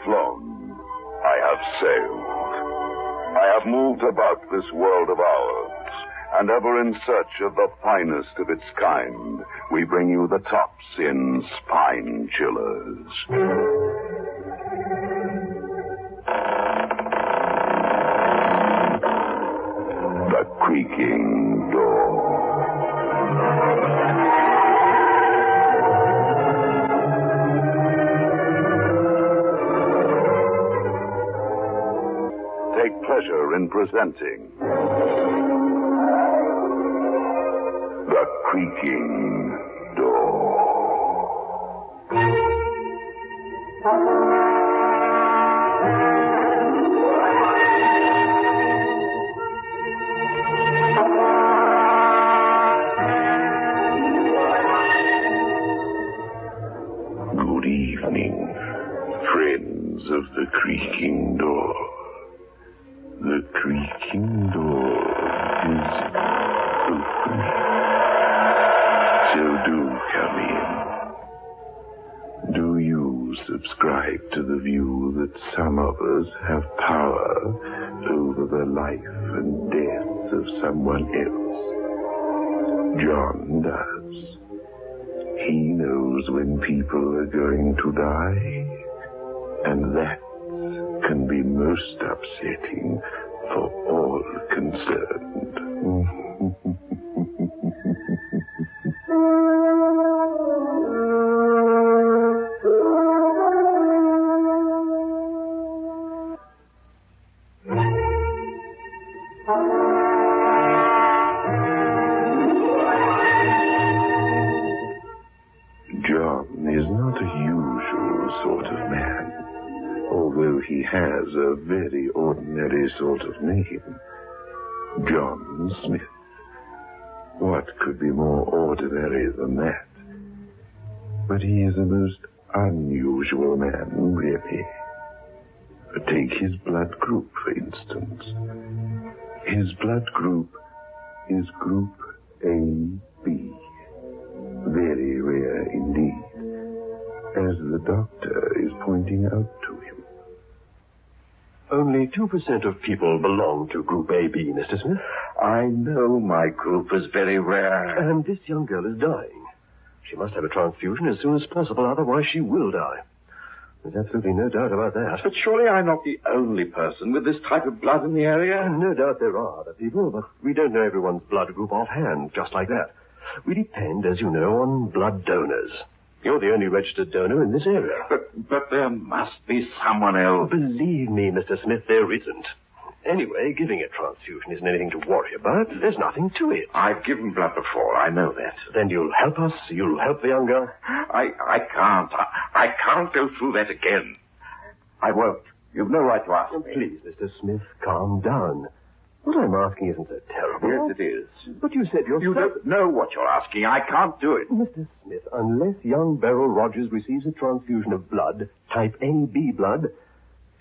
flown. I have sailed. I have moved about this world of ours, and ever in search of the finest of its kind, we bring you the tops in spine chillers. The Creaking Door. Take pleasure in presenting The Creaking Door. Good evening, friends of The Creaking Door. The creaking door is open. So do come in. Do you subscribe to the view that some of us have power over the life and death of someone else? John does. He knows when people are going to die, and that can be most upsetting for all concerned. John is not a usual sort of man, although he has a very ordinary sort of name. John Smith. What could be more ordinary than that? But he is a most unusual man, really. Take his blood group, for instance. His blood group is Group AB. Very rare indeed, as the doctor is pointing out to him. Only 2% of people belong to Group AB, Mr. Smith. I know my group is very rare. And this young girl is dying. She must have a transfusion as soon as possible, otherwise she will die. There's absolutely no doubt about that. But surely I'm not the only person with this type of blood in the area? No doubt there are other people, but we don't know everyone's blood group offhand, just like that. We depend, as you know, on blood donors. You're the only registered donor in this area. But there must be someone else. Believe me, Mr. Smith, there isn't. Anyway, giving a transfusion isn't anything to worry about. There's nothing to it. I've given blood before, I know that. Then you'll help us? You'll help the young girl? I can't. I can't go through that again. I won't. You've no right to ask me. Please, Mr. Smith, calm down. What I'm asking isn't so terrible. Yes, it is. But you said yourself... You don't know what you're asking. I can't do it. Mr. Smith, unless young Beryl Rogers receives a transfusion of blood, type AB blood,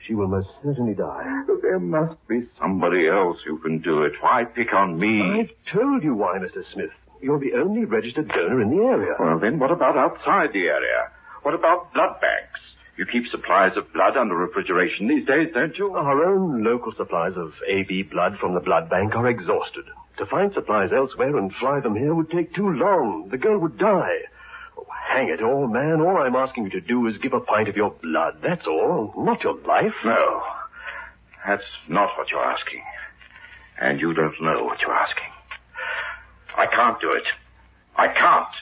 she will most certainly die. But there must be somebody else who can do it. Why pick on me? I've told you why, Mr. Smith. You're the only registered donor in the area. Well, then what about outside the area? What about blood banks? You keep supplies of blood under refrigeration these days, don't you? Our own local supplies of AB blood from the blood bank are exhausted. To find supplies elsewhere and fly them here would take too long. The girl would die. Oh, hang it all, man. All I'm asking you to do is give a pint of your blood. That's all. Not your life. No. That's not what you're asking. And you don't know what you're asking. I can't do it. I can't.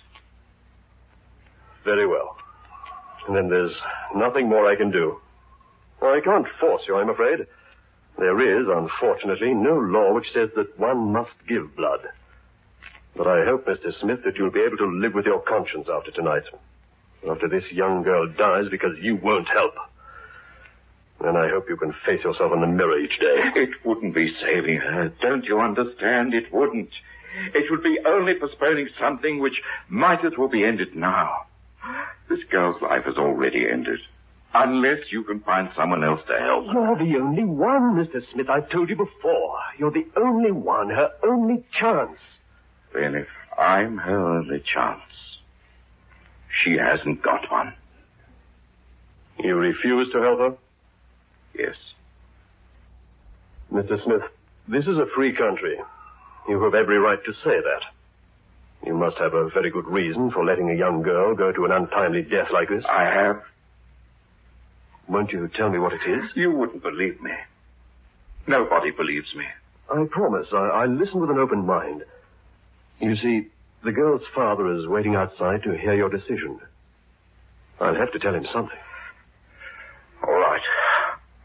Very well. And then there's nothing more I can do. I can't force you, I'm afraid. There is, unfortunately, no law which says that one must give blood. But I hope, Mr. Smith, that you'll be able to live with your conscience after tonight. After this young girl dies because you won't help. And I hope you can face yourself in the mirror each day. It wouldn't be saving her. Don't you understand? It wouldn't. It would be only postponing something which might as well be ended now. This girl's life has already ended. Unless you can find someone else to help. You're the only one, Mr. Smith. I've told you before. You're the only one, her only chance. Then if I'm her only chance, she hasn't got one. You refuse to help her? Yes. Mr. Smith, this is a free country. You have every right to say that. You must have a very good reason for letting a young girl go to an untimely death like this. I have. Won't you tell me what it is? You wouldn't believe me. Nobody believes me. I promise. I listen with an open mind. You see, the girl's father is waiting outside to hear your decision. I'll have to tell him something. All right.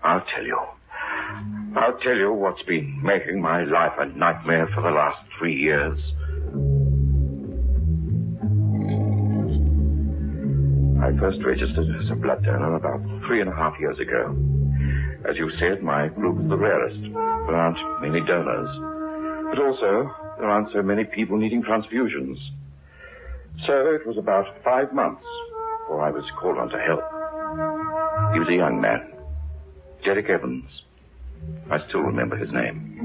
I'll tell you. I'll tell you what's been making my life a nightmare for the last 3 years. I first registered as a blood donor about 3.5 years ago. As you said, my group is the rarest. There aren't many donors. But also, there aren't so many people needing transfusions. So it was about 5 months before I was called on to help. He was a young man, Derek Evans. I still remember his name.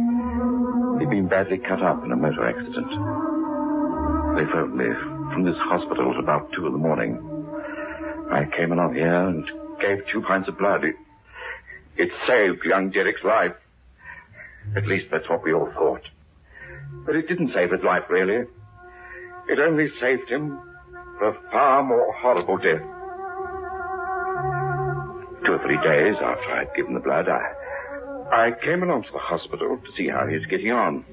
He'd been badly cut up in a motor accident. They phoned me from this hospital at about 2 a.m. I came along here and gave 2 pints of blood. It saved young Derek's life. At least that's what we all thought. But it didn't save his life, really. It only saved him for a far more horrible death. 2 or 3 days after I'd given the blood, I came along to the hospital to see how he was getting on.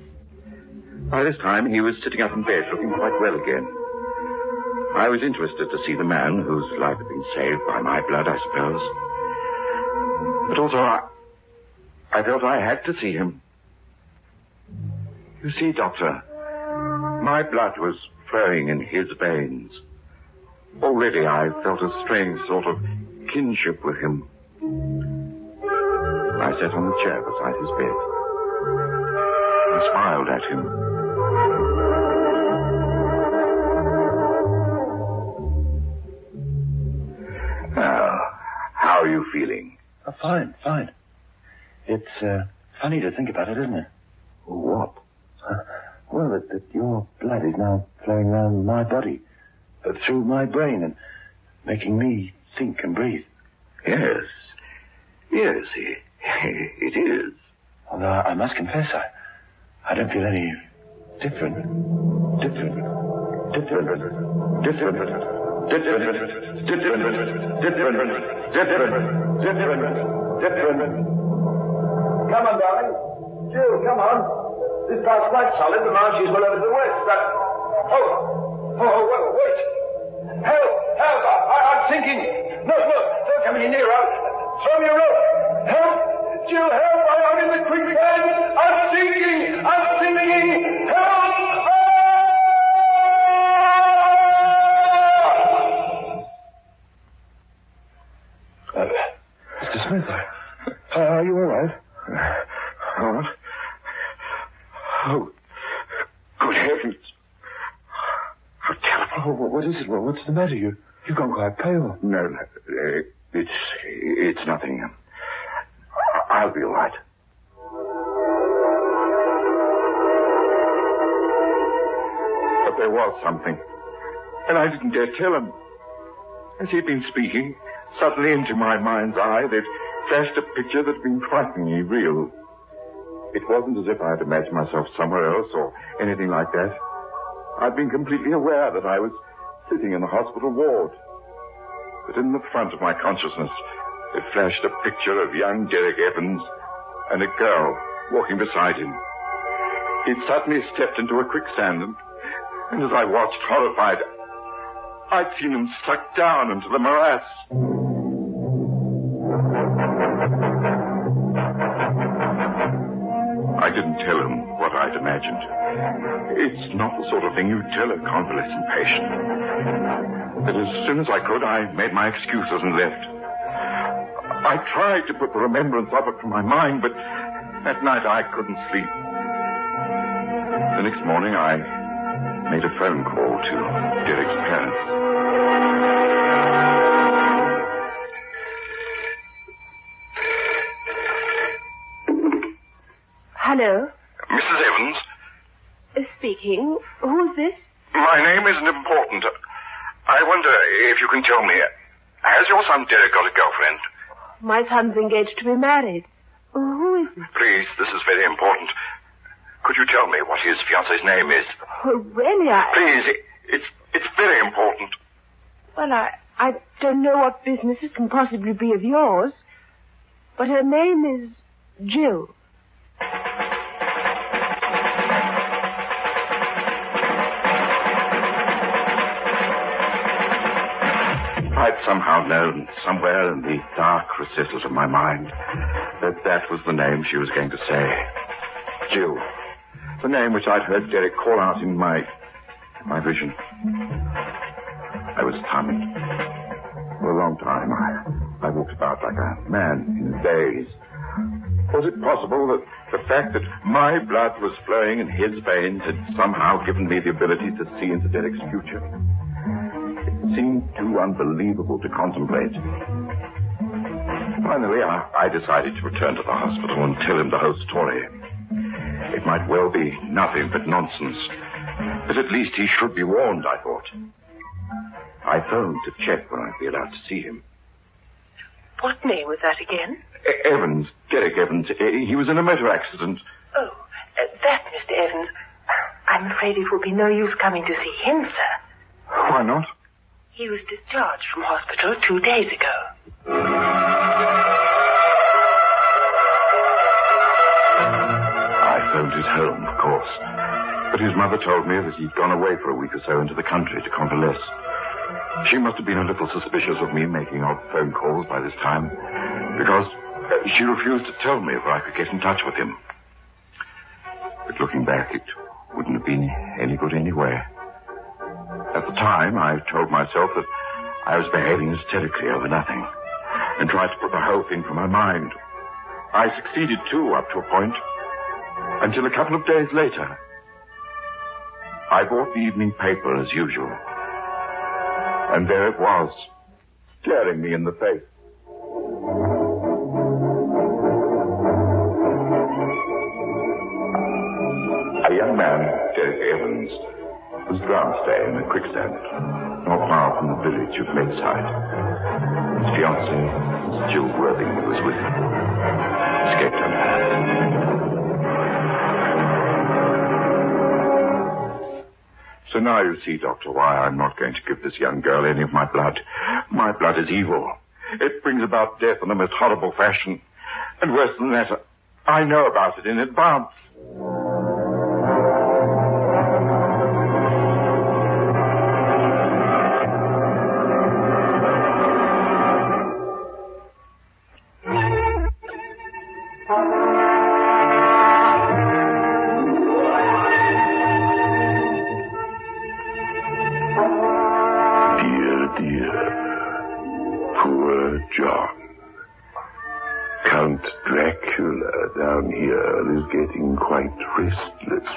By this time, he was sitting up in bed, looking quite well again. I was interested to see the man whose life had been saved by my blood, I suppose. But also, I felt I had to see him. You see, Doctor, my blood was flowing in his veins. Already I felt a strange sort of kinship with him. I sat on the chair beside his bed. I smiled at him. How are you feeling? Fine. It's funny to think about it, isn't it? What? Well, that your blood is now flowing around my body, through my brain, and making me think and breathe. Yes, it is. Although I must confess, I don't feel any different. Come on, darling. Jill, come on. This part's quite solid. The marshes well over to the west. Wait. Help! I'm sinking. No, don't come any nearer. Throw me a rope. Help! Jill, help! I'm in the quicksand. I'm sinking. Help! Mr. Smith, are you all right? What? Oh, good heavens. How terrible. Oh, what is it? What's the matter? You've gone quite pale. No, it's nothing. I'll be all right. But there was something, and I didn't dare tell him. As he'd been speaking, suddenly into my mind's eye, there'd flashed a picture that had been frighteningly real. It wasn't as if I had imagined myself somewhere else or anything like that. I'd been completely aware that I was sitting in the hospital ward. But in the front of my consciousness, there flashed a picture of young Derek Evans and a girl walking beside him. He'd suddenly stepped into a quicksand, and as I watched horrified, I'd seen him sucked down into the morass. I didn't tell him what I'd imagined. It's not the sort of thing you tell a convalescent patient. But as soon as I could, I made my excuses and left. I tried to put the remembrance of it from my mind, but that night I couldn't sleep. The next morning, I made a phone call to Derek's parents. Hello? Mrs. Evans? Speaking. Who's this? My name isn't important. I wonder if you can tell me, has your son Derek got a girlfriend? My son's engaged to be married. Who is it? Please, this is very important. Could you tell me what his fiancée's name is? Oh, really, Please, it's very important. Well, I don't know what business it can possibly be of yours, but her name is Jill. I'd somehow known, somewhere in the dark recesses of my mind, that was the name she was going to say. Jill. The name which I'd heard Derek call out in my vision. I was stunned. For a long time, I walked about like a man in a daze. Was it possible that the fact that my blood was flowing in his veins had somehow given me the ability to see into Derek's future? It seemed too unbelievable to contemplate. Finally, I decided to return to the hospital and tell him the whole story. It might well be nothing but nonsense, but at least he should be warned, I thought. I phoned to check when I'd be allowed to see him. What name was that again? Evans, Derek Evans. He was in a motor accident. Oh, that Mr. Evans. I'm afraid it will be no use coming to see him, sir. Why not? He was discharged from hospital 2 days ago. I phoned his home, of course. But his mother told me that he'd gone away for a week or so into the country to convalesce. She must have been a little suspicious of me making odd phone calls by this time, because she refused to tell me if I could get in touch with him. But looking back, it wouldn't have been any good anyway. At the time, I told myself that I was behaving hysterically over nothing, and tried to put the whole thing from my mind. I succeeded, too, up to a point, until a couple of days later. I bought the evening paper as usual. And there it was, staring me in the face. A young man, Derek Evans, was drowned today in a quicksand, not far from the village of Medside. His fiancée, Miss Jill Worthing, was with him. Escaped unhurt. So now you see, Doctor, why I'm not going to give this young girl any of my blood. My blood is evil. It brings about death in the most horrible fashion. And worse than that, I know about it in advance. Getting quite restless.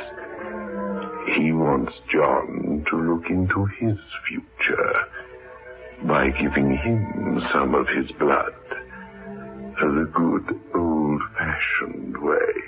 He wants John to look into his future by giving him some of his blood, the good old-fashioned way.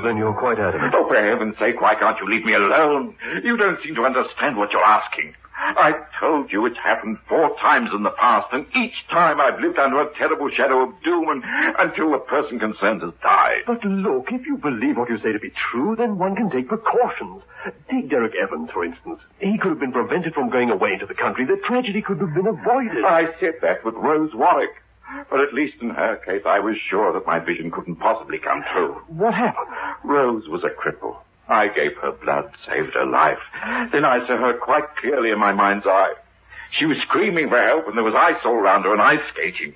Then you're quite adamant. Oh, for heaven's sake, why can't you leave me alone? You don't seem to understand what you're asking. I've told you it's happened 4 times in the past, and each time I've lived under a terrible shadow of doom until the person concerned has died. But look, if you believe what you say to be true, then one can take precautions. Take Derek Evans, for instance. He could have been prevented from going away into the country. The tragedy could have been avoided. I said that with Rose Warwick. But at least in her case, I was sure that my vision couldn't possibly come true. What happened? Rose was a cripple. I gave her blood, saved her life. Then I saw her quite clearly in my mind's eye. She was screaming for help, and there was ice all round her and ice skating.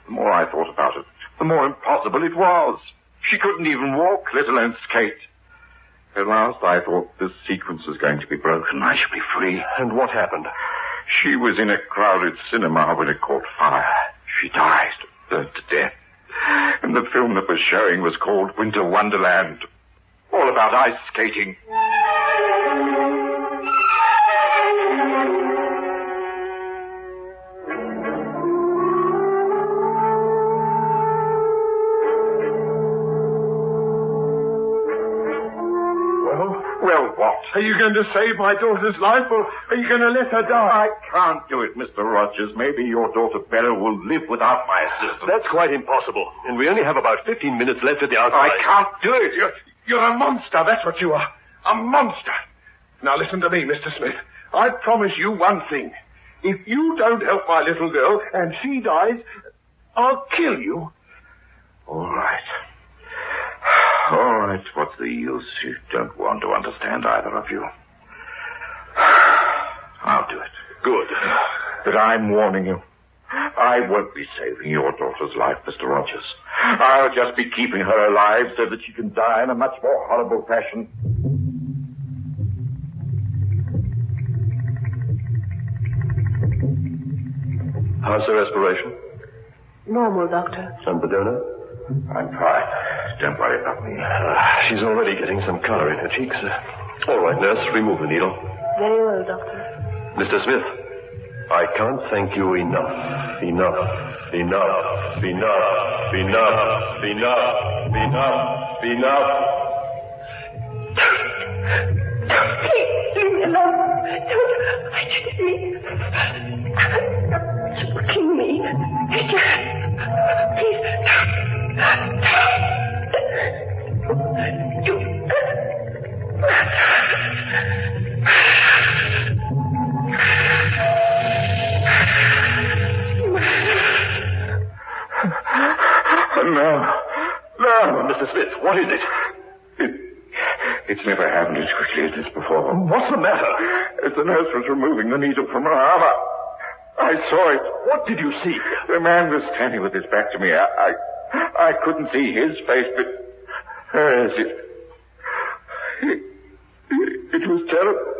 The more I thought about it, the more impossible it was. She couldn't even walk, let alone skate. At last, I thought this sequence was going to be broken. I should be free. And what happened? She was in a crowded cinema when it caught fire. She died, burnt to death. And the film that was showing was called Winter Wonderland. All about ice skating. Well, what? Are you going to save my daughter's life, or are you going to let her die? I can't do it, Mr. Rogers. Maybe your daughter Beryl will live without my assistance. That's quite impossible. And we only have about 15 minutes left at the outside. I can't do it. You're a monster, that's what you are. A monster. Now listen to me, Mr. Smith. I promise you one thing. If you don't help my little girl and she dies, I'll kill you. All right. All right, what's the use? You don't want to understand, either of you. I'll do it. Good. But I'm warning you. I won't be saving your daughter's life, Mr. Rogers. I'll just be keeping her alive so that she can die in a much more horrible fashion. How's the respiration? Normal, Doctor. And the donor? I'm fine. Don't worry about me. She's already getting some color in her cheeks. All right, nurse, remove the needle. Very well, Doctor. Mr. Smith, I can't thank you enough. Enough. Enough. Enough. Enough. Enough. Enough. Enough. Please, leave me alone. Don't agitate me. Kill me. Please, No. Mr. Smith, what is it? It's never happened as quickly as this before. What's the matter? As the nurse was removing the needle from her arm, I saw it. What did you see? The man was standing with his back to me. I couldn't see his face, but hers. It was terrible.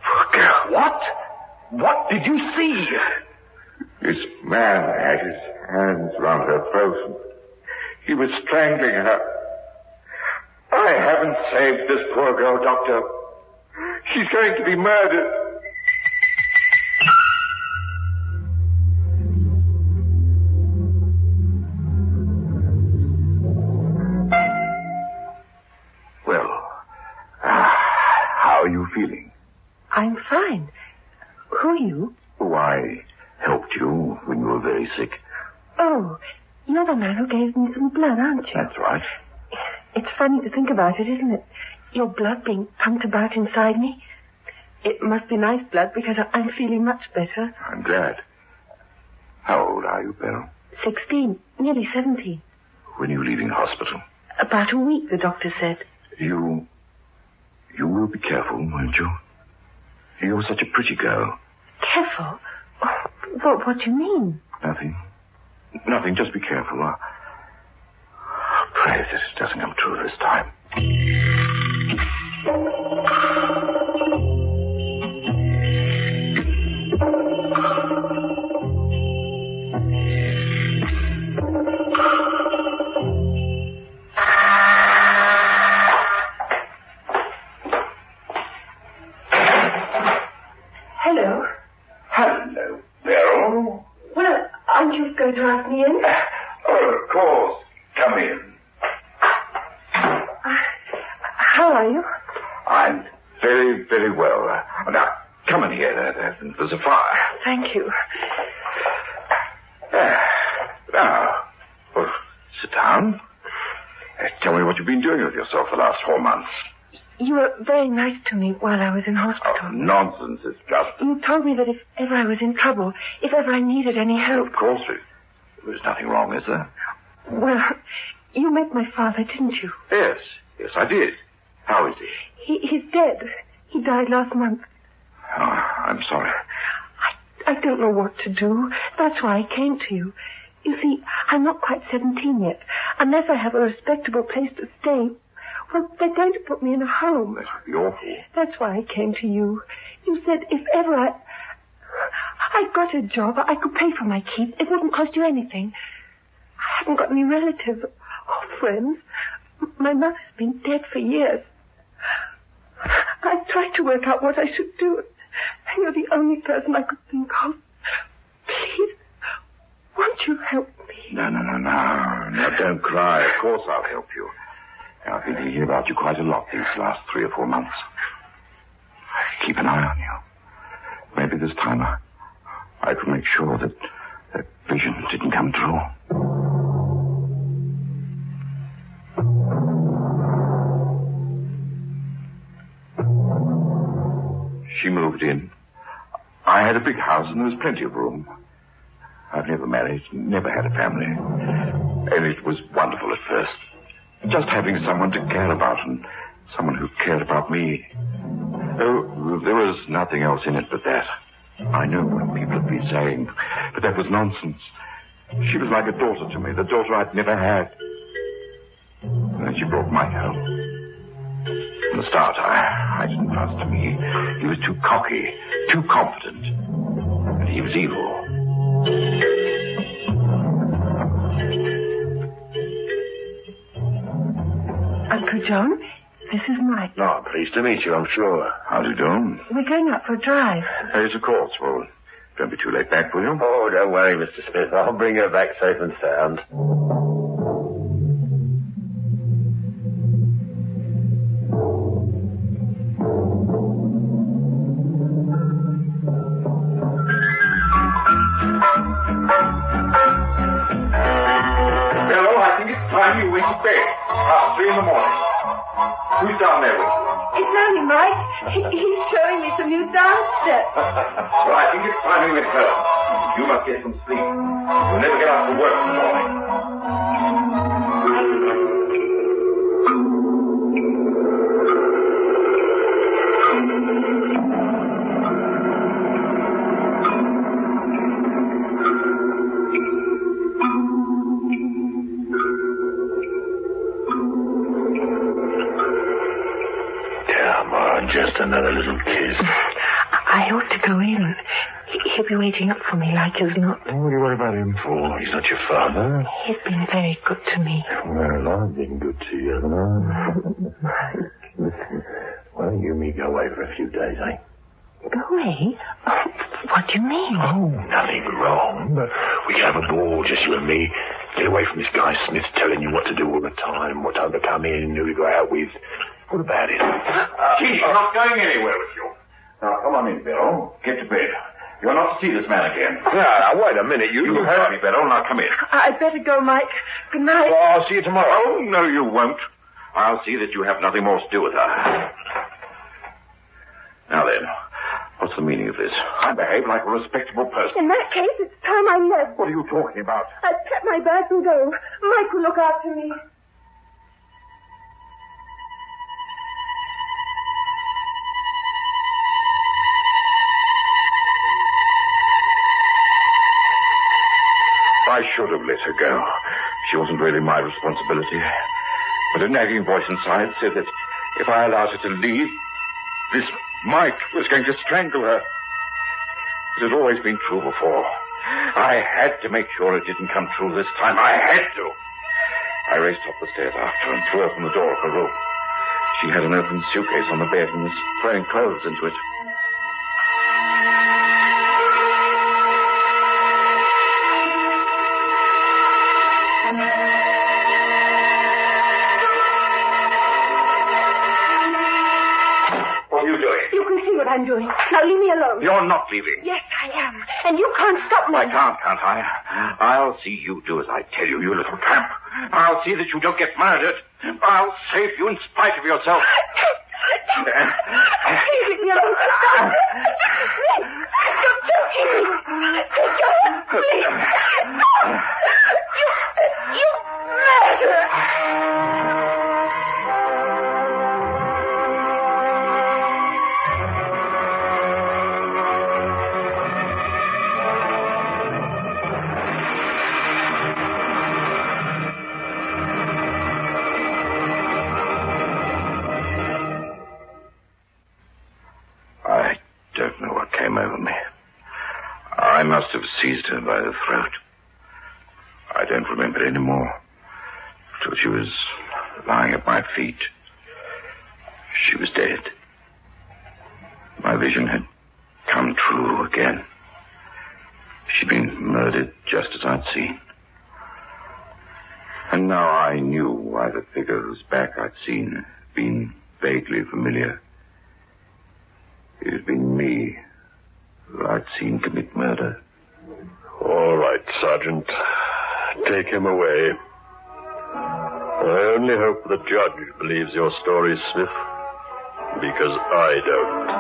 Poor girl. What? What did you see? This man had his hands round her throat. He was strangling her. I haven't saved this poor girl, Doctor. She's going to be murdered. How are you feeling? I'm fine. Who are you? Oh, I helped you when you were very sick. Oh, you're the man who gave me some blood, aren't you? That's right. It's funny to think about it, isn't it? Your blood being pumped about inside me. It must be nice blood because I'm feeling much better. I'm glad. How old are you, Beryl? 16, nearly 17. When are you leaving hospital? About a week, the doctor said. You will be careful, won't you? You're such a pretty girl. Careful? Oh, what do you mean? Nothing, just be careful. I pray that it doesn't come true this time. Hello, Beryl. Well, aren't you going to ask me in? Oh, of course. Come in. How are you? I'm very, very well. Now, come in here. There's a fire. Thank you. Now, well, sit down. Tell me what you've been doing with yourself the last 4 months. You were very nice to me while I was in hospital. Oh, nonsense. It's just... You told me that if ever I was in trouble, if ever I needed any help... Of course, there's nothing wrong, is there? Well, you met my father, didn't you? Yes, I did. How is he? He's dead. He died last month. Oh, I'm sorry. I don't know what to do. That's why I came to you. You see, I'm not quite 17 yet. Unless I have a respectable place to stay... Well, they're going to put me in a home. That would be awful. That's why I came to you. You said if ever I got a job, I could pay for my keep. It wouldn't cost you anything. I haven't got any relatives or friends. My mother's been dead for years. I've tried to work out what I should do. And you're the only person I could think of. Please, won't you help me? No, don't cry. Of course I'll help you. I've been thinking about you quite a lot these last 3 or 4 months. Keep an eye on you. Maybe this time I could make sure that that vision didn't come true. She moved in. I had a big house and there was plenty of room. I've never married, never had a family. And it was wonderful at first. Just having someone to care about and someone who cared about me. Oh, there was nothing else in it but that. I know what people have been saying, but that was nonsense. She was like a daughter to me, the daughter I'd never had. And then she brought Mike home. From the start, I didn't trust him. He was too cocky, too confident. And he was evil. Uncle John, this is Mike. Oh, pleased to meet you, I'm sure. How do you do? We're going out for a drive. Yes, of course. Well, don't be too late back, will you? Oh, don't worry, Mr. Smith. I'll bring her back safe and sound. Hello, I think it's time you went to bed. 3 in the morning. Who's down there with you? It's only Mike. He's showing me some new dance steps. Well, I think it's time you went home. You must get some sleep. You'll never get up for work in the morning. Just another little kiss. I ought to go in. He'll be waiting up for me like as not. What do you worry about him for? He's not your father. He's been very good to me. Well, I've been good to you, haven't I? Listen, why don't you and me go away for a few days, eh? Go away? Oh, what do you mean? Oh, nothing wrong, but we can have a ball, just you and me. Get away from this guy Smith telling you what to do all the time, what time to come in, who to go out with. What about it? He's not going anywhere with you. Now, come on in, Beryl. Get to bed. You're not to see this man again. Now, wait a minute. You heard me, Beryl. Now, come in. I'd better go, Mike. Good night. Well, I'll see you tomorrow. Oh, no, you won't. I'll see that you have nothing more to do with her. Now then, what's the meaning of this? I behave like a respectable person. In that case, it's time I left. What are you talking about? I'd pack my bags and go. Mike will look after me. I should have let her go. She wasn't really my responsibility. But a nagging voice inside said that if I allowed her to leave, this Mike was going to strangle her. It had always been true before. I had to make sure it didn't come true this time. I had to. I raced up the stairs after her and threw open the door of her room. She had an open suitcase on the bed and was throwing clothes into it. I'm doing. Now leave me alone. You're not leaving. Yes, I am. And you can't stop me. I can't I? I'll see you do as I tell you, you little tramp. I'll see that you don't get murdered. I'll save you in spite of yourself. Please leave me alone. Stop. You're choking me. Take your hand, please. You murderer. I must have seized her by the throat. I don't remember any more till she was lying at my feet. She was dead. My vision had come true again. She'd been murdered just as I'd seen. And now I knew why the figure whose back I'd seen had been vaguely familiar. It had been me who I'd seen commit murder. All right, Sergeant. Take him away. I only hope the judge believes your story, Smith, because I don't.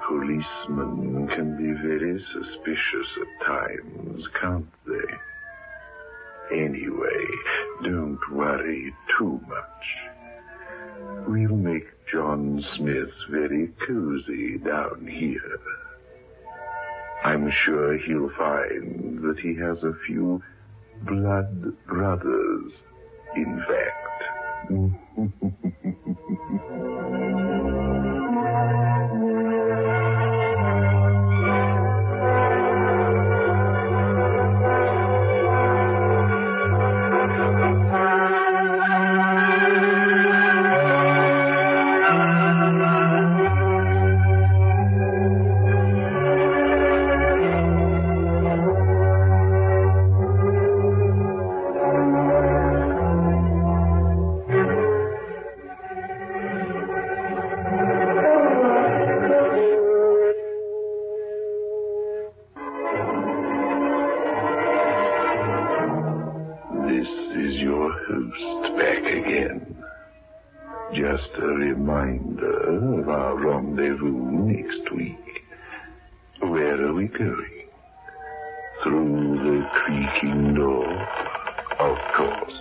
Policemen can be very suspicious at times, can't they? Anyway, don't worry too much. We'll make John Smith very cozy down here. I'm sure he'll find that he has a few blood brothers, in fact. Just a reminder of our rendezvous next week. Where are we going? Through the creaking door? Of course.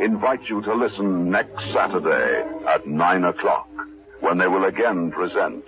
Invite you to listen next Saturday at 9 o'clock, when they will again present